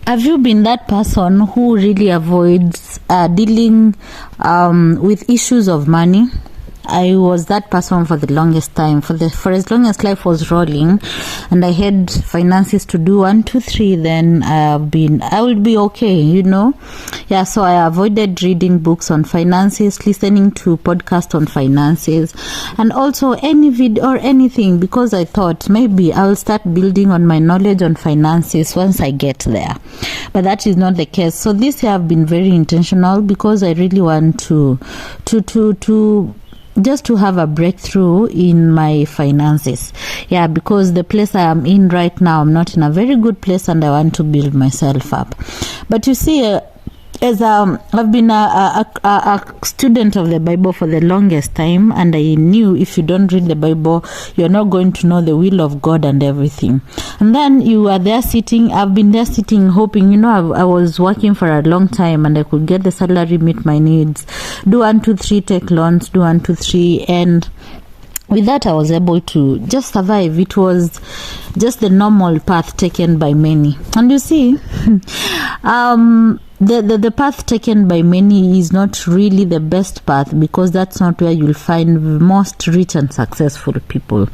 Have you been that person who really avoids dealing with issues of money? I was that person for the longest time, for as long as life was rolling, and I had finances to do 1, 2, 3. Then I would be okay, Yeah, so I avoided reading books on finances, listening to podcasts on finances, and also any video or anything, because I thought maybe I will start building on my knowledge on finances once I get there. But that is not the case. So this year I've been very intentional because I really want to just to have a breakthrough in my finances. Yeah, because the place I am in right now, I'm not in a very good place, and I want to build myself up. But you see, as I've been a student of the Bible for the longest time, and I knew if you don't read the Bible, you're not going to know the will of God and everything. And then you are there sitting, I've been there sitting hoping, I was working for a long time and I could get the salary, meet my needs, do 1, 2, 3, take loans, do 1, 2, 3, and with that, I was able to just survive. It was just the normal path taken by many. And you see, the path taken by many is not really the best path, because that's not where you'll find most rich and successful people.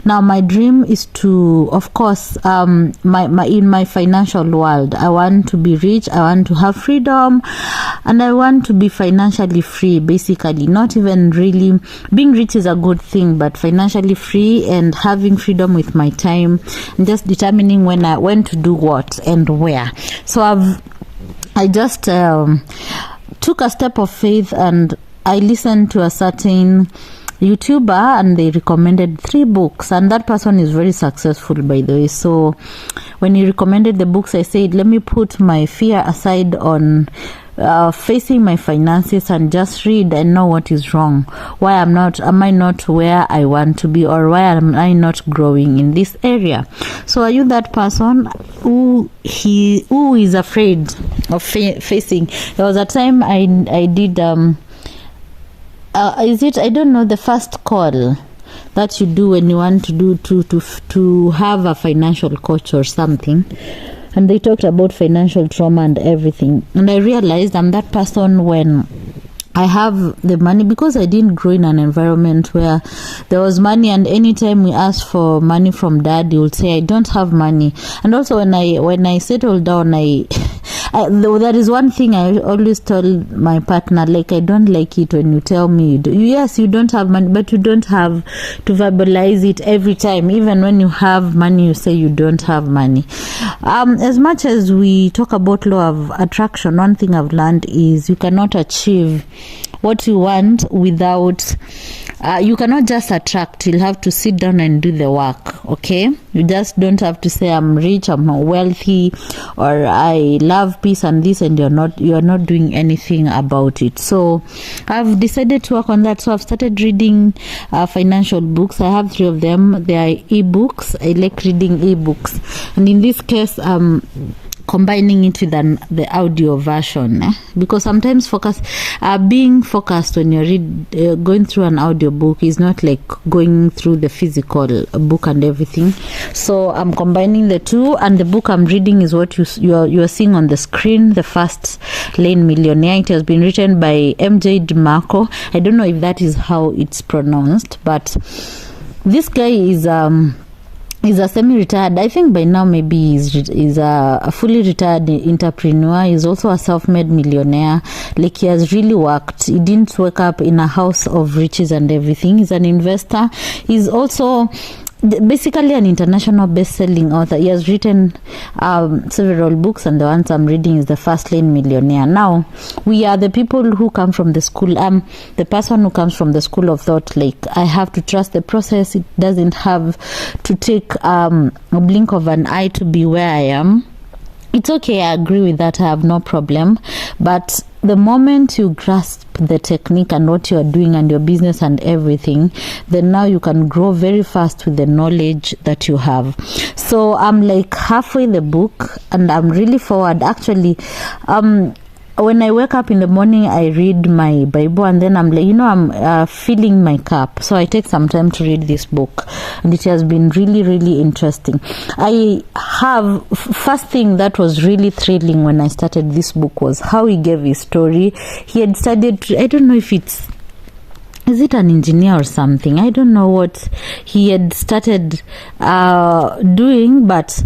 Now, my dream is to, of course, in my financial world, I want to be rich, I want to have freedom, and I want to be financially free, basically. Not even really, being rich is a good thing, but financially free and having freedom with my time, and just determining when to do what and where. So I just took a step of faith, and I listened to a certain YouTuber, and they recommended 3 books, and that person is very successful, by the way. So when he recommended the books, I said, let me put my fear aside on facing my finances and just read and know what is wrong. Why am I not where I want to be, or why am I not growing in this area? So are you that person who is afraid of facing? There was a time I did I don't know, the first call that you do when you want to have a financial coach or something, and they talked about financial trauma and everything, and I realized I'm that person when I have the money, because I didn't grow in an environment where there was money, and anytime we ask for money from dad, he would say I don't have money. And also when I settled down, there is one thing I always told my partner, like, I don't like it when you tell me yes, you don't have money, but you don't have to verbalize it every time. Even when you have money, you say you don't have money. As much as we talk about law of attraction, one thing I've learned is you cannot achieve what you want without you cannot just attract. You'll have to sit down and do the work. Okay, you just don't have to say I'm rich, I'm wealthy, or I love peace and this, and you're not doing anything about it. So I've decided to work on that. So I've started reading financial books. I have 3 of them. They are ebooks. I like reading ebooks, and in this case combining it with the audio version, because sometimes being focused when you're going through an audio book is not like going through the physical book and everything. So I'm combining the 2, and the book I'm reading is what you're seeing on the screen, the Fastlane Millionaire. It has been written by MJ DeMarco. I don't know if that is how it's pronounced, but this guy is a semi-retired, I think by now maybe he's a fully retired entrepreneur. He's also a self-made millionaire. Like, he has really worked. He didn't wake up in a house of riches and everything. He's an investor. He's also basically an international best-selling author. He has written several books, and the ones I'm reading is the Fastlane Millionaire. Now, we are the people who come from the school. I'm the person who comes from the school of thought, like, I have to trust the process. It doesn't have to take a blink of an eye to be where I am. It's okay, I agree with that, I have no problem. But the moment you grasp the technique and what you're doing and your business and everything, then now you can grow very fast with the knowledge that you have. So I'm like halfway the book, and I'm really forward. Actually, when I wake up in the morning, I read my Bible, and then I'm like, I'm filling my cup. So I take some time to read this book, and it has been really, really interesting. First thing that was really thrilling when I started this book was how he gave his story. He had studied, I don't know if is it an engineer or something? I don't know what he had started doing, but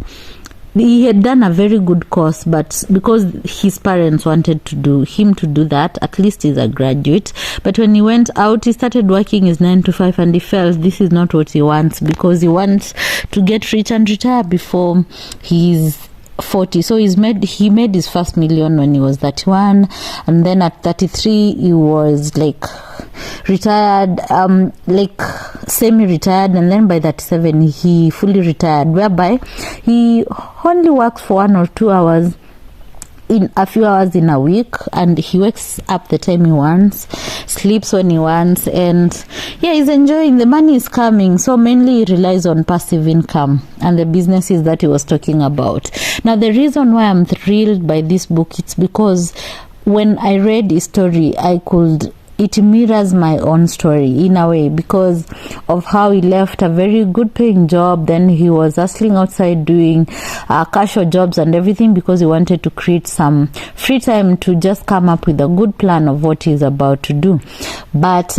he had done a very good course, but because his parents wanted him to do that, at least he's a graduate. But when he went out, he started working his 9 to 5, and he felt this is not what he wants, because he wants to get rich and retire before he's 40. So he made his first million when he was 31, and then at 33 he was like retired, like semi-retired, and then by 37 he fully retired, whereby he only works for 1 or 2 hours in a few hours in a week, and he wakes up the time he wants, sleeps when he wants, and he's enjoying. The money is coming, so mainly he relies on passive income and the businesses that he was talking about. Now, the reason why I'm thrilled by this book, it's because when I read his story, it mirrors my own story in a way, because of how he left a very good paying job. Then he was hustling outside doing casual jobs and everything, because he wanted to create some free time to just come up with a good plan of what he's about to do. But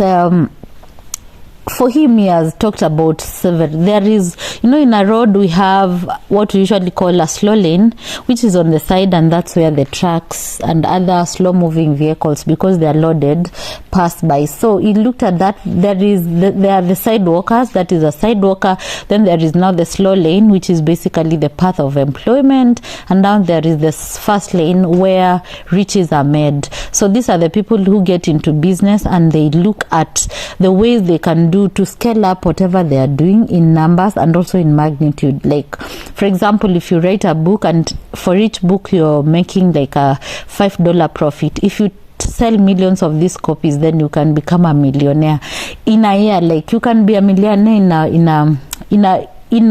for him, he has talked about several. There is, in a road we have what we usually call a slow lane, which is on the side, and that's where the trucks and other slow moving vehicles, because they are loaded, pass by. So he looked at that. There are the sidewalkers, that is a sidewalker. Then there is now the slow lane, which is basically the path of employment, and now there is this fast lane where riches are made. So these are the people who get into business, and they look at the ways they can do to scale up whatever they are doing in numbers and also in magnitude. Like, for example, if you write a book, and for each book you're making like a $5 profit, if you sell millions of these copies, then you can become a millionaire in a year. Like, you can be a millionaire in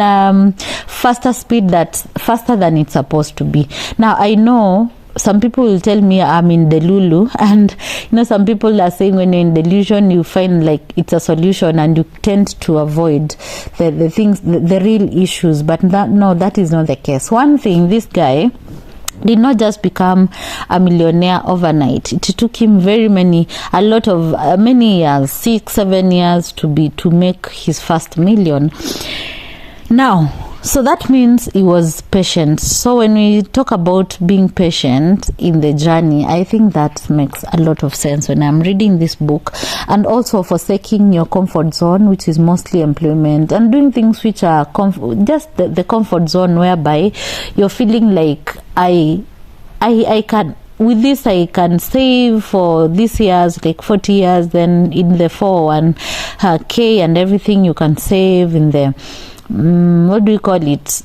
a faster speed, that's faster than it's supposed to be. Now, I know some people will tell me I'm in Delulu, and some people are saying when you're in delusion, you find like it's a solution, and you tend to avoid the things, the real issues. But that is not the case. One thing, this guy did not just become a millionaire overnight. It took him many years, 6-7 years to make his first million. Now, so that means he was patient. So when we talk about being patient in the journey, I think that makes a lot of sense when I'm reading this book. And also forsaking your comfort zone, which is mostly employment, and doing things which are just the comfort zone, whereby you're feeling like I can, with this I can save for this year's like 40 years, then in the 401k and everything you can save in the what do you call it?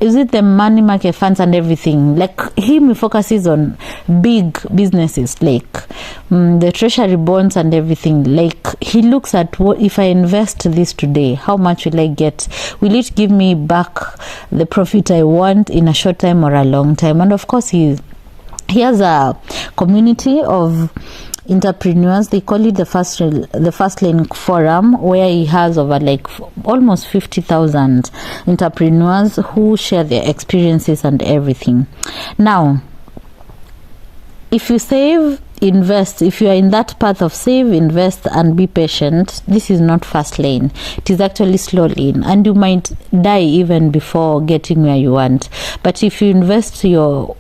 Is it the money market funds and everything? Like him, he focuses on big businesses like the treasury bonds and everything. Like he looks at what if I invest this today, how much will I get? Will it give me back the profit I want in a short time or a long time? And of course, he has a community of entrepreneurs. They call it the Fastlane forum, where he has over like almost 50,000 entrepreneurs who share their experiences and everything. Now, if you save, invest, if you are in that path of save, invest and be patient, this is not fast lane. It is actually slow lane, and you might die even before getting where you want. But if you invest your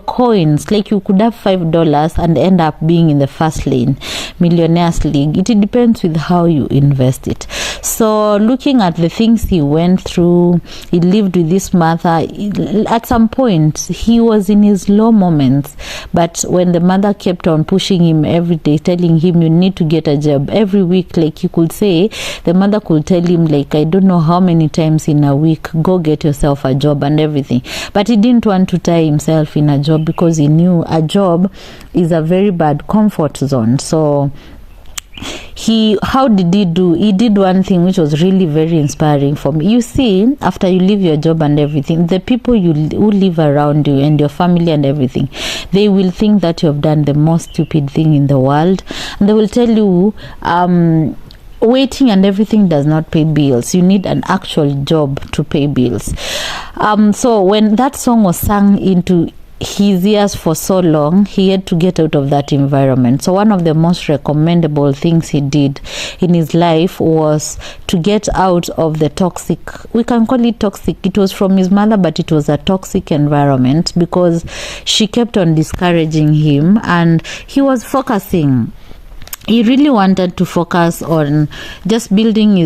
coins, like you could have $5 and end up being in the fast lane, millionaires league. It depends with how you invest it. So looking at the things he went through, he lived with this mother. At some point he was in his low moments, but when the mother kept on pushing him every day, telling him you need to get a job every week, like you could say, the mother could tell him like I don't know how many times in a week, go get yourself a job and everything. But he didn't want to tie himself in a job, because he knew a job is a very bad comfort zone. So how did he do? He did one thing which was really very inspiring for me. You see, after you leave your job and everything, the people who live around you and your family and everything, they will think that you have done the most stupid thing in the world, and they will tell you waiting and everything does not pay bills. You need an actual job to pay bills. So when that song was sung into his ears for so long, he had to get out of that environment. So one of the most recommendable things he did in his life was to get out of the toxic, we can call it toxic, it was from his mother, but it was a toxic environment, because she kept on discouraging him, and he was focusing. He really wanted to focus on just building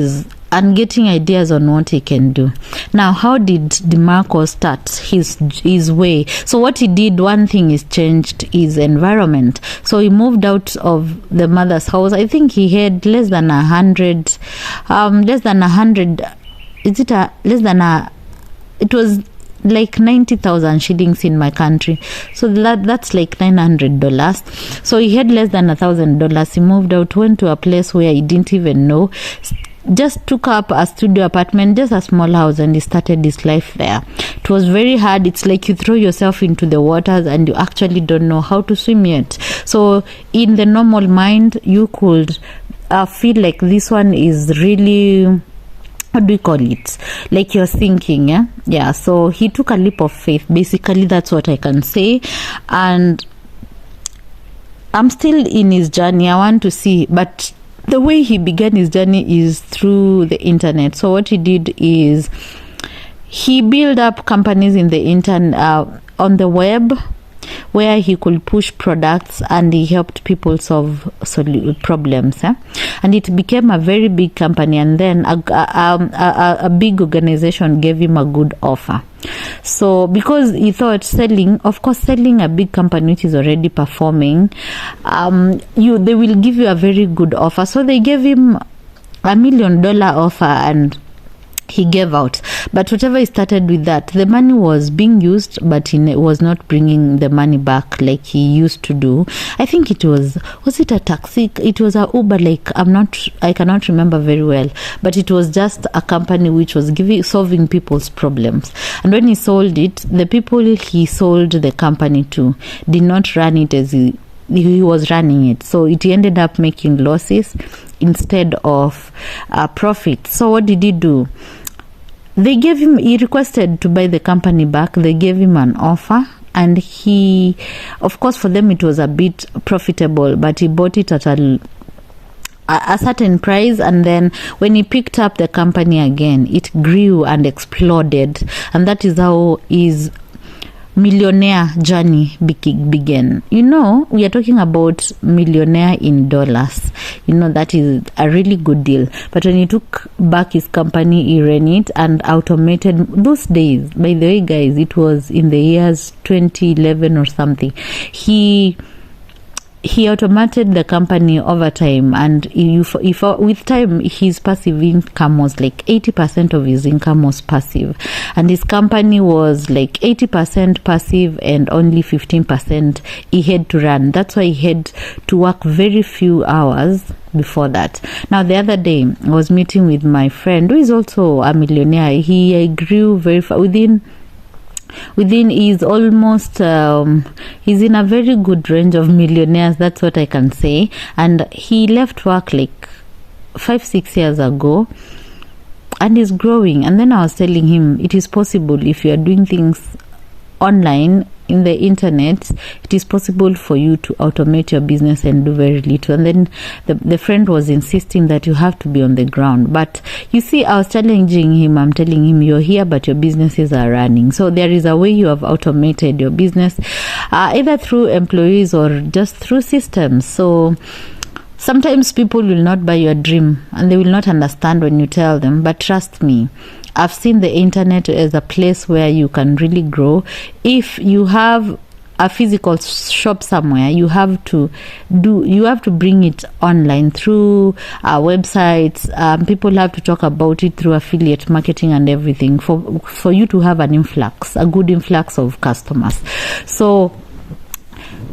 and getting ideas on what he can do. Now, how did DeMarco start his way? So what he did, one thing is changed his environment. So he moved out of the mother's house. I think he had less than 100. It was like 90,000 shillings in my country, so that's like $900. So he had less than $1,000. He moved out, went to a place where he didn't even know, just took up a studio apartment, just a small house, and he started his life there. It was very hard. It's like you throw yourself into the waters and you actually don't know how to swim yet. So in the normal mind, you could feel like this one is really, what do we call it, like you're thinking, yeah. So he took a leap of faith, basically. That's what I can say. And I'm still in his journey. I want to see, but the way he began his journey is through the internet. So what he did is he built up companies in the on the web, where he could push products, and he helped people solve problems, and it became a very big company. And then a big organization gave him a good offer. So because he thought selling a big company which is already performing, they will give you a very good offer. So they gave him $1 million offer, and he gave out. But whatever he started with, that the money was being used, but he was not bringing the money back like he used to do. I think it was it a taxi? It was a Uber, like I cannot remember very well, but it was just a company which was solving people's problems. And when he sold it, the people he sold the company to did not run it as he was running it, so it ended up making losses instead of profit. So what did he do? He requested to buy the company back. They gave him an offer, and he, of course, for them it was a bit profitable, but he bought it at a certain price. And then when he picked up the company again, it grew and exploded, and that is how his millionaire journey began. We are talking about millionaire in dollars. That is a really good deal. But when he took back his company, he ran it and automated. Those days, by the way, guys, it was in the years 2011 or something. He automated the company over time, and with time his passive income was like 80% of his income was passive, and his company was like 80% passive and only 15% he had to run. That's why he had to work very few hours before that. Now, the other day I was meeting with my friend who is also a millionaire. He grew very far within is almost he's in a very good range of millionaires, that's what I can say. And he left work like 5-6 years ago, and is growing. And then I was telling him, it is possible if you are doing things online in the internet, it is possible for you to automate your business and do very little. And then the friend was insisting that you have to be on the ground. But you see, I was challenging him. I'm telling him, you're here, but your businesses are running. So there is a way you have automated your business, either through employees or just through systems. So sometimes people will not buy your dream, and they will not understand when you tell them. But trust me, I've seen the internet as a place where you can really grow. If you have a physical shop somewhere, you have to bring it online through websites. People have to talk about it through affiliate marketing and everything for you to have a good influx of customers. So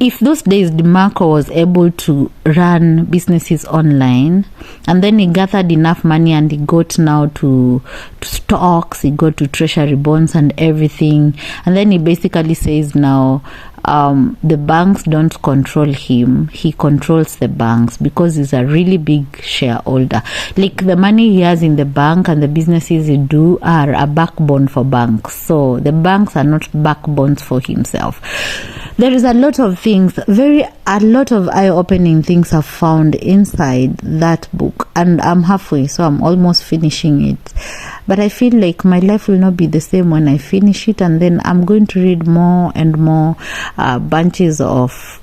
if those days DeMarco was able to run businesses online, and then he gathered enough money and he got now to stocks, he got to treasury bonds and everything, and then he basically says now the banks don't control him, he controls the banks, because he's a really big shareholder. Like, the money he has in the bank and the businesses he do are a backbone for banks, so the banks are not backbones for himself. There is a lot of things, a lot of eye-opening things I've found inside that book, and I'm halfway, so I'm almost finishing it. But I feel like my life will not be the same when I finish it, and then I'm going to read more and more bunches of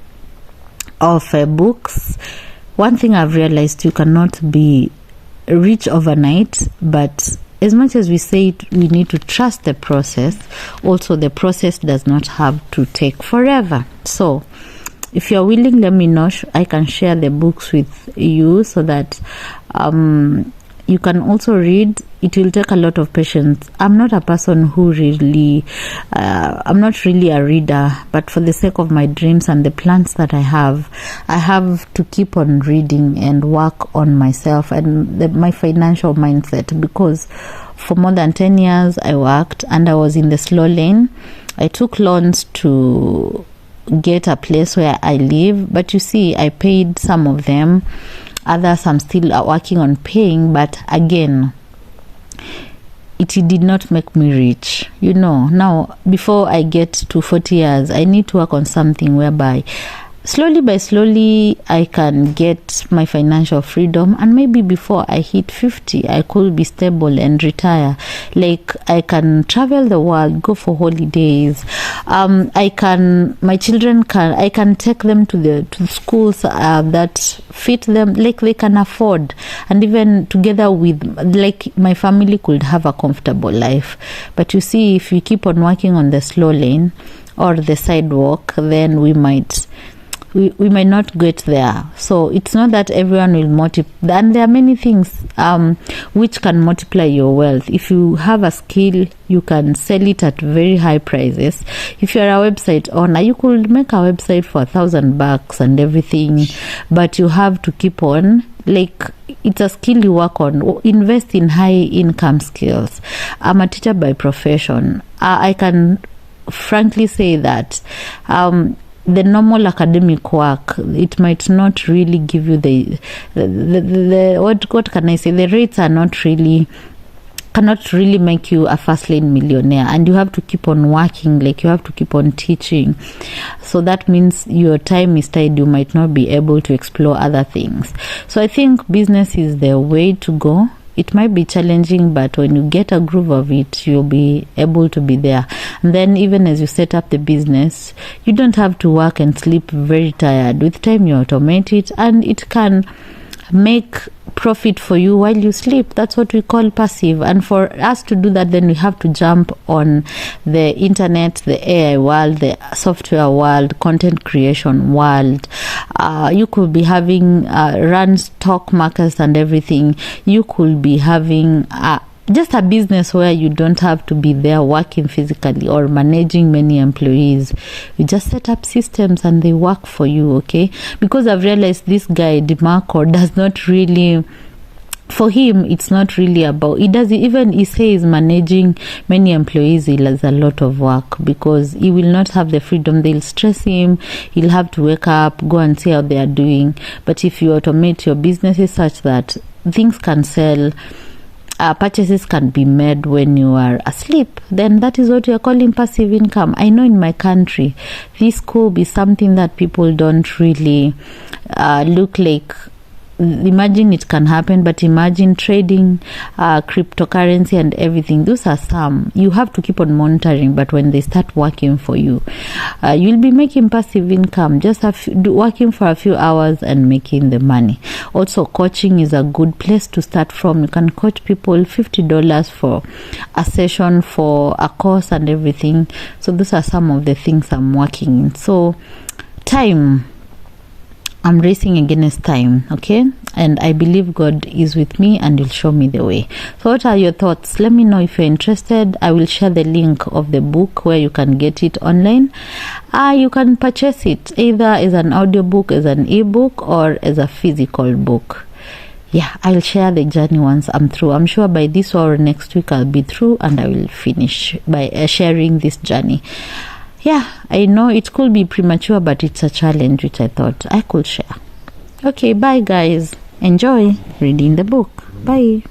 books. One thing I've realized, you cannot be rich overnight, but as much as we say it, we need to trust the process. Also, the process does not have to take forever. So if you're willing, let me know. I can share the books with you so that you can also read. It will take a lot of patience. I'm not a person who really, I'm not really a reader, but for the sake of my dreams and the plans that I have to keep on reading and work on myself and my financial mindset, because for more than 10 years I worked and I was in the slow lane. I took loans to get a place where I live, but you see, I paid some of them. Others I'm still working on paying, but again, it did not make me rich. Now before I get to 40 years, I need to work on something whereby slowly by slowly I can get my financial freedom, and maybe before I hit 50 I could be stable and retire. Like, I can travel the world, go for holidays. I can take them to the schools that fit them, like they can afford, and even together with, like, my family could have a comfortable life. But you see, if we keep on working on the slow lane or the sidewalk, then we might not get there. So it's not that everyone will multiply, and there are many things which can multiply your wealth. If you have a skill, you can sell it at very high prices. If you're a website owner, you could make a website for $1,000 and everything, but you have to keep on, like, it's a skill you work on. Invest in high income skills. I'm a teacher by profession. I can frankly say that the normal academic work, it might not really give you the what can I say, the rates are cannot really make you a Fastlane millionaire, and you have to keep on working, like you have to keep on teaching. So that means your time is tied, you might not be able to explore other things. So I think business is the way to go. It might be challenging, but when you get a groove of it, you'll be able to be there. And then even as you set up the business, you don't have to work and sleep very tired. With time, you automate it, and it can make profit for you while you sleep. That's what we call passive. And for us to do that, then we have to jump on the internet, the AI world, the software world, content creation world. You could be having run stock markets and everything. You could be having just a business where you don't have to be there working physically or managing many employees. You just set up systems and they work for you, okay? Because I've realized this guy, DeMarco, does not really, for him, it's not really about, he says managing many employees, he has a lot of work, because he will not have the freedom. They'll stress him. He'll have to wake up, go and see how they are doing. But if you automate your businesses such that things can sell, purchases can be made when you are asleep, then that is what we are calling passive income. I know in my country, this could be something that people don't really look like. Imagine it can happen, but imagine trading, cryptocurrency and everything. Those are some. You have to keep on monitoring, but when they start working for you, you'll be making passive income, just working for a few hours and making the money. Also, coaching is a good place to start from. You can coach people $50 for a session, for a course and everything. So those are some of the things I'm working in. So time, I'm racing against time, okay? and I believe God is with me and will show me the way. So what are your thoughts? Let me know if you're interested. I will share the link of the book where you can get it online. You can purchase it either as an audiobook, as an ebook, or as a physical book. Yeah, I'll share the journey once I'm through. I'm sure by this or next week I'll be through, and I will finish by sharing this journey. Yeah, I know it could be premature, but it's a challenge which I thought I could share. Okay, bye guys. Enjoy reading the book. Bye.